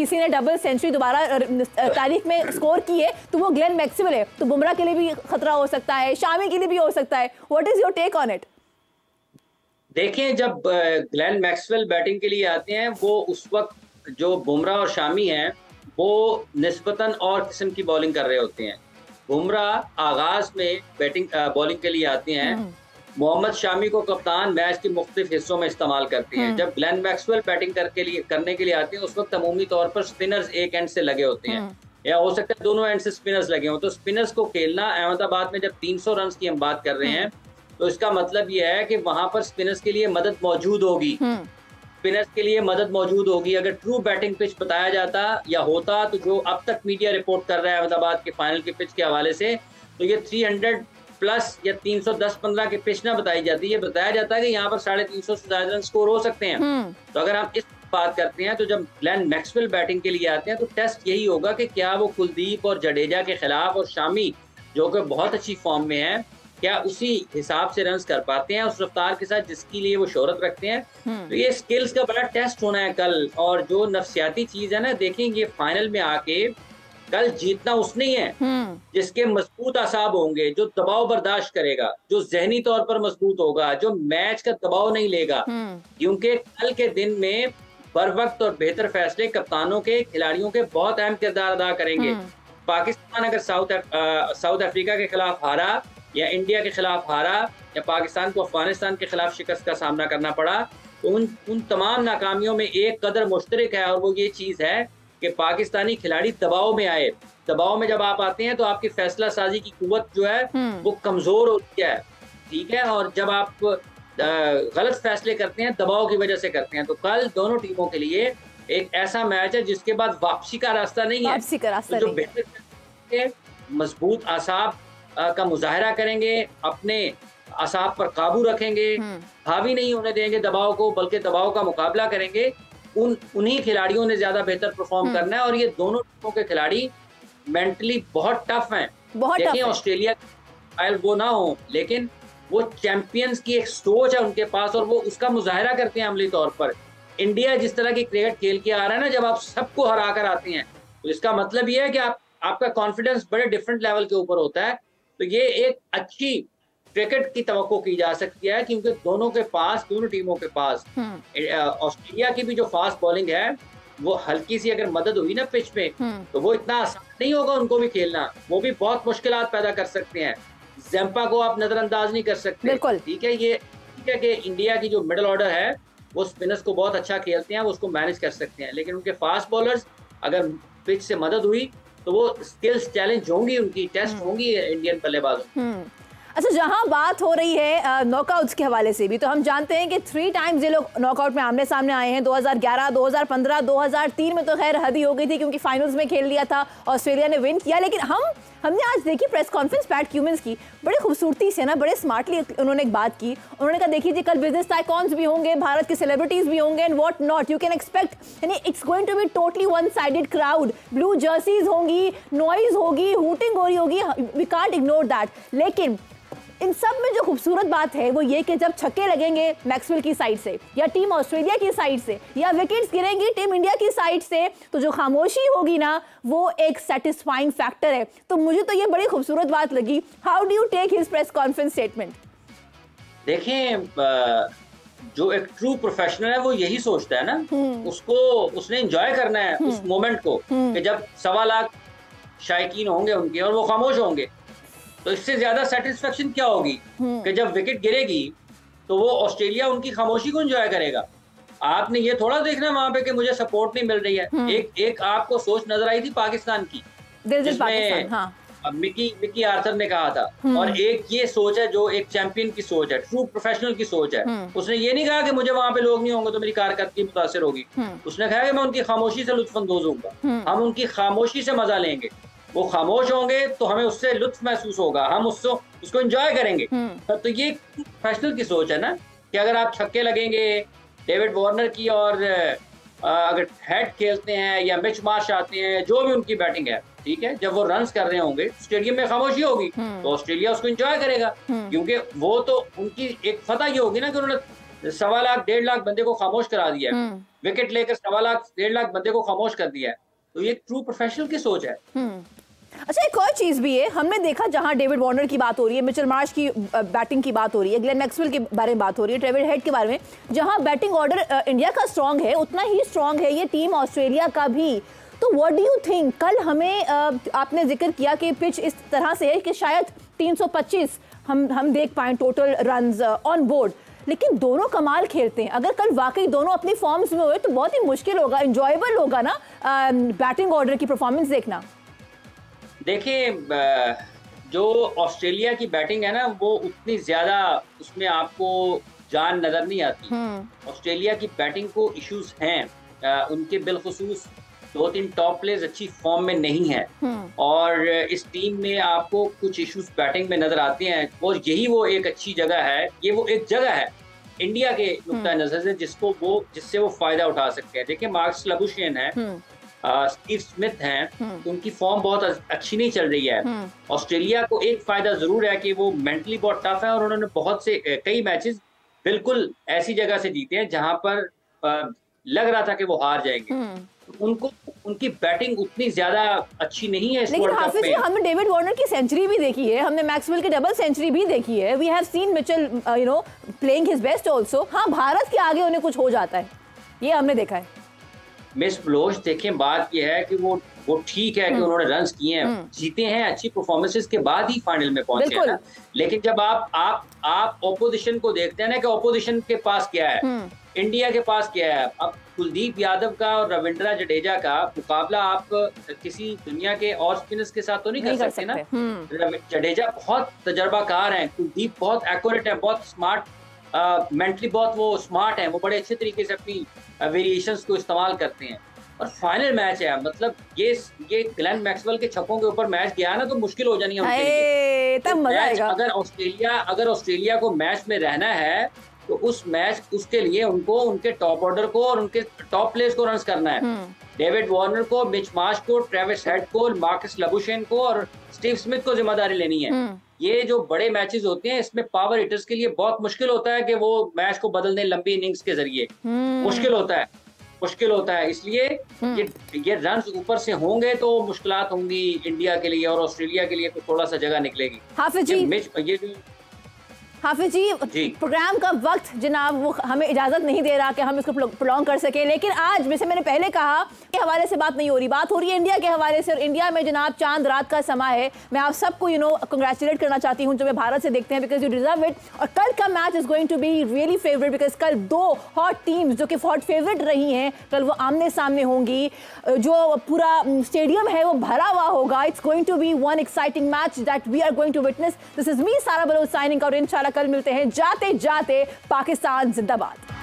किसी ने double century दोबारा तारीख में स्कोर की है तो वो ग्लेन मैक्सवेल है, तो बुमराह के लिए भी खतरा हो सकता है, शामी के लिए भी हो सकता है। What is your take on it? देखिए, जब ग्लेन मैक्सवेल बैटिंग के लिए आते हैं, वो उस वक्त जो बुमराह और शामी हैं वो निस्बतन और किस्म की बॉलिंग कर रहे होते हैं। बुमराह आगाज में बैटिंग बॉलिंग के लिए आते हैं, मोहम्मद शामी को कप्तान मैच के मुख्तलिफ हिस्सों में इस्तेमाल करते हैं। जब ग्लेन मैक्सवेल बैटिंग करने के लिए आते हैं, उस वक्त अमूमी तौर पर स्पिनर्स एक एंड से लगे होते हैं, या हो सकता है दोनों एंड से स्पिनर्स लगे हों। तो स्पिनर्स को खेलना, अहमदाबाद में जब 300 रन की हम बात कर रहे हैं, तो इसका मतलब यह है कि वहां पर स्पिनर्स के लिए मदद मौजूद होगी। स्पिनर्स के लिए मदद मौजूद होगी। अगर ट्रू बैटिंग पिच बताया जाता या होता, तो जो अब तक मीडिया रिपोर्ट कर रहा है अहमदाबाद के फाइनल के पिच के हवाले से, तो ये 300 प्लस या 310-15 की पिच ना बताई जाती, ये बताया जाता है कि यहाँ पर 350 से ज्यादा रन स्कोर हो सकते हैं। तो अगर हम इस बात करते हैं, तो जब ग्लेन मैक्सवेल बैटिंग के लिए आते हैं, तो टेस्ट यही होगा कि क्या वो कुलदीप और जडेजा के खिलाफ और शामी जो कि बहुत अच्छी फॉर्म में है, क्या उसी हिसाब से रन्स कर पाते हैं उस रफ्तार के साथ जिसके लिए वो शोहरत रखते हैं। तो ये स्किल्स का बड़ा टेस्ट होना है कल। और जो नफ्सियाती चीज है ना, देखेंगे फाइनल में आके कल जीतना उसने ही है जिसके मजबूत असाब होंगे, जो दबाव बर्दाश्त करेगा, जो जहनी तौर पर मजबूत होगा, जो मैच का दबाव नहीं लेगा। क्योंकि कल के दिन में बर वक्त और बेहतर फैसले कप्तानों के, खिलाड़ियों के बहुत अहम किरदार अदा करेंगे। पाकिस्तान अगर साउथ अफ्रीका के खिलाफ हारा, या इंडिया के खिलाफ हारा, या पाकिस्तान को अफगानिस्तान के खिलाफ शिकस्त का सामना करना पड़ा, तो उन तमाम नाकामियों में एक कदर मुश्तरक है, और वो ये चीज है कि पाकिस्तानी खिलाड़ी दबाव में आए। दबाव में जब आप आते हैं तो आपकी फैसला साजी की कुव्वत जो है वो कमजोर होती है, ठीक है। और जब आप गलत फैसले करते हैं, दबाव की वजह से करते हैं। तो कल दोनों टीमों के लिए एक ऐसा मैच है जिसके बाद वापसी का रास्ता नहीं है। तो जो बेहतर मजबूत आसाब का मुजाहरा करेंगे, अपने असाब पर काबू रखेंगे, हावी नहीं होने देंगे दबाव को, बल्कि दबाव का मुकाबला करेंगे, उन्हीं खिलाड़ियों ने ज्यादा बेहतर परफॉर्म करना है। और ये दोनों टीमों के खिलाड़ी मेंटली बहुत टफ हैं। देखिए, ऑस्ट्रेलिया वो ना हो, लेकिन वो चैंपियंस की एक सोच है उनके पास, और वो उसका मुजाहरा करते हैं अमली तौर पर। इंडिया जिस तरह की क्रिकेट खेल के आ रहा है ना, जब आप सबको हरा कर आते हैं, तो इसका मतलब ये है कि आपका कॉन्फिडेंस बड़े डिफरेंट लेवल के ऊपर होता है। तो ये एक अच्छी क्रिकेट की तवक्को की जा सकती है, क्योंकि दोनों टीमों के पास ऑस्ट्रेलिया की भी जो फास्ट बॉलिंग है, वो हल्की सी अगर मदद हुई ना पिच पे, तो वो इतना आसान नहीं होगा उनको भी खेलना। वो भी बहुत मुश्किलात पैदा कर सकते हैं। जैम्पा को आप नजरअंदाज नहीं कर सकते, ठीक है। ये ठीक है कि इंडिया की जो मिडिल ऑर्डर है वो स्पिनर्स को बहुत अच्छा खेलते हैं, वो उसको मैनेज कर सकते हैं, लेकिन उनके फास्ट बॉलर्स अगर पिच से मदद हुई तो वो स्किल्स चैलेंज होंगी, उनकी टेस्ट होंगी इंडियन बल्लेबाजों। अच्छा, जहां बात हो रही है नॉकआउट्स के हवाले से भी, तो हम जानते हैं कि 3 टाइम्स ये लोग नॉकआउट में आमने सामने आए हैं। 2011, 2015, 2003 में तो खैर हद ही हो गई थी क्योंकि फाइनल्स में खेल लिया था, ऑस्ट्रेलिया ने विन किया। लेकिन हमने आज देखी प्रेस कॉन्फ्रेंस पैट क्यूमिंस की, बड़ी खूबसूरती से ना, बड़े स्मार्टली उन्होंने एक बात की। उन्होंने कहा, देखिए जी, कल बिजनेस टाइकॉन्स भी होंगे, भारत के सेलिब्रिटीज भी होंगे, and what not, you can expect, यानी it's going to be totally one sided crowd, blue jerseys होंगी, नॉइज होगी, हूटिंग हो रही होगी, वी कांट इग्नोर दैट। लेकिन इन सब में जो खूबसूरत बात है वो ये कि जब छक्के लगेंगे मैक्सवेल की साइड से, या टीम ऑस्ट्रेलिया की साइड से, या विकेट्स गिरेंगी टीम इंडिया की साइड से, तो जो खामोशी होगी ना, वो एक सेटिस्फाइंग फैक्टर है। तो मुझे तो ये बड़ी खूबसूरत बात लगी। How do you take his press conference statement? देखें, जो एक ट्रू प्रोफेशनल है वो यही सोचता है ना, उसने एंजॉय करना है उस मोमेंट को, कि जब 1.25 लाख शायकीन होंगे उनके और वो खामोश होंगे, तो इससे ज्यादा सेटिस्फेक्शन क्या होगी कि जब विकेट गिरेगी तो वो ऑस्ट्रेलिया उनकी खामोशी को एंजॉय करेगा। आपने ये थोड़ा देखना वहां पे कि मुझे सपोर्ट नहीं मिल रही है। एक आपको सोच नजर आई थी पाकिस्तान की, जिसमें मिकी आर्थर ने कहा था, और एक ये सोच है जो एक चैंपियन की सोच है, ट्रू प्रोफेशनल की सोच है। उसने ये नहीं कहा कि मुझे वहां पे लोग नहीं होंगे तो मेरी कारकर्दगी मुतासिर होगी। उसने कहा कि मैं उनकी खामोशी से लुत्फअंदोज होऊंगा, हम उनकी खामोशी से मजा लेंगे। वो खामोश होंगे तो हमें उससे लुत्फ महसूस होगा, हम उसको एंजॉय करेंगे। तो ये प्रोफेशनल की सोच है ना, कि अगर आप छक्के लगेंगे डेविड वार्नर की, और अगर हेड खेलते हैं या मिच मार्श आते हैं, जो भी उनकी बैटिंग है, ठीक है, जब वो रन्स कर रहे होंगे स्टेडियम में खामोशी होगी, तो ऑस्ट्रेलिया उसको एंजॉय करेगा, क्योंकि वो तो उनकी एक फतह ये होगी ना कि उन्होंने 1.25 लाख 1.5 लाख बंदे को खामोश करा दिया है, विकेट लेकर 1.25 लाख 1.5 लाख बंदे को खामोश कर दिया है। तो ये ट्रू प्रोफेशनल की सोच है। अच्छा, एक और चीज भी है, हमने देखा जहां डेविड वार्नर की बात हो रही है, मिचेल मार्श की बैटिंग की बात हो रही है, ग्लेन मैक्सवेल के बारे में बात हो रही है, ट्रेविस हेड के बारे में, जहां बैटिंग ऑर्डर इंडिया का स्ट्रांग है, उतना ही स्ट्रांग है ये टीम ऑस्ट्रेलिया का भी। तो व्हाट डू यू थिंक, कल हमें आपने जिक्र किया कि पिच इस तरह से है कि शायद 325 हम देख पाएं टोटल रन्स ऑन बोर्ड, लेकिन दोनों कमाल खेलते हैं। अगर कल वाकई दोनों अपनी फॉर्म्स में हुए तो बहुत ही मुश्किल होगा, एंजॉयबल होगा ना बैटिंग ऑर्डर की परफॉर्मेंस देखना। देखिए, जो ऑस्ट्रेलिया की बैटिंग है ना, वो उतनी ज्यादा उसमें आपको जान नजर नहीं आती। ऑस्ट्रेलिया की बैटिंग को इश्यूज हैं, उनके बिलखुसूस 2-3 टॉप प्लेयर्स अच्छी फॉर्म में नहीं है, और इस टीम में आपको कुछ इश्यूज बैटिंग में नजर आते हैं, और यही वो एक अच्छी जगह है, ये वो एक जगह है इंडिया के नुक्ता नजर से जिससे वो फायदा उठा सकते हैं। देखिए, मार्कस लबुशेन है, स्टीव स्मिथ हैं, उनकी फॉर्म बहुत अच्छी नहीं चल रही है। ऑस्ट्रेलिया को एक फायदा जरूर है कि वो मेंटली बहुत टफ है, और उन्होंने बहुत से कई मैचेस बिल्कुल ऐसी जगह से जीते हैं जहां पर लग रहा था कि वो हार जाएंगे। उनको उनकी बैटिंग उतनी ज्यादा अच्छी नहीं है इस वर्ल्ड कप में। हमने डेविड वार्नर की सेंचुरी भी देखी है, हमने मैक्सवेल की डबल सेंचुरी भी देखी है, we have seen Mitchell playing his best also. हाँ, भारत के आगे उन्हें कुछ हो जाता है, ये हमने देखा है। मिस ब्लोच, देखें, बात यह है कि वो ठीक है कि उन्होंने रन्स किए हैं, जीते हैं, अच्छी परफॉर्मेंसेस के बाद ही फाइनल में पहुंचे हैं ना। लेकिन जब आप ऑपोजिशन को देखते हैं ना कि ऑपोजिशन के पास क्या है, इंडिया के पास क्या है। अब कुलदीप यादव का और रविंद्र जडेजा का मुकाबला आप किसी दुनिया के और स्पिनर्स के साथ तो नहीं कर सकते ना। जडेजा बहुत तजर्बाकार हैं, कुलदीप बहुत एक्यूरेट है, बहुत स्मार्ट, मेंटली बहुत वो स्मार्ट है, वो बड़े अच्छे तरीके से अपनी वेरिएशंस को इस्तेमाल करते हैं। और फाइनल मैच है, मतलब ये ग्लेन मैक्सवेल के छक्कों के ऊपर मैच गया ना तो मुश्किल हो जानी है उनके लिए। तब मजा आएगा। अगर ऑस्ट्रेलिया को मैच में रहना है तो उसके लिए उनको उनके टॉप ऑर्डर को और उनके टॉप प्लेयर्स को रन्स करना है। डेविड वार्नर को, मिच मार्श को, ट्रेविस हेड को, मार्कस लबुशेन को और स्टीव स्मिथ को जिम्मेदारी लेनी है। ये जो बड़े मैचेस होते हैं, इसमें पावर हिटर्स के लिए बहुत मुश्किल होता है कि वो मैच को बदल दें लंबी इनिंग्स के जरिए। मुश्किल होता है। इसलिए ये रन्स ऊपर से होंगे तो मुश्किलात होंगी इंडिया के लिए, और ऑस्ट्रेलिया के लिए तो थोड़ा सा जगह निकलेगी। हाफिज जी, प्रोग्राम का वक्त जनाब वो हमें इजाजत नहीं दे रहा कि हम इसको प्रोलॉन्ग कर सके, लेकिन आज जैसे मैंने पहले कहा के हवाले से बात नहीं हो रही, बात हो रही है इंडिया के हवाले से। और इंडिया में जनाब चांद रात का समय है। मैं आप सबको कंग्रेचुलेट करना चाहती हूँ जो मैं भारत से देखते हैं, बिकॉज यू डिजर्व इट। और कल का match is going to be really favourite, because कल 2 हॉट टीम्स जो कि हॉट फेवरेट रही हैं, कल वो आमने सामने होंगी। जो पूरा स्टेडियम है वो भरा हुआ होगा। It's going to be one exciting match that we are going to witness. This is me Sara Baloch signing, और इंशाल्लाह कल मिलते हैं। जाते जाते पाकिस्तान जिंदाबाद।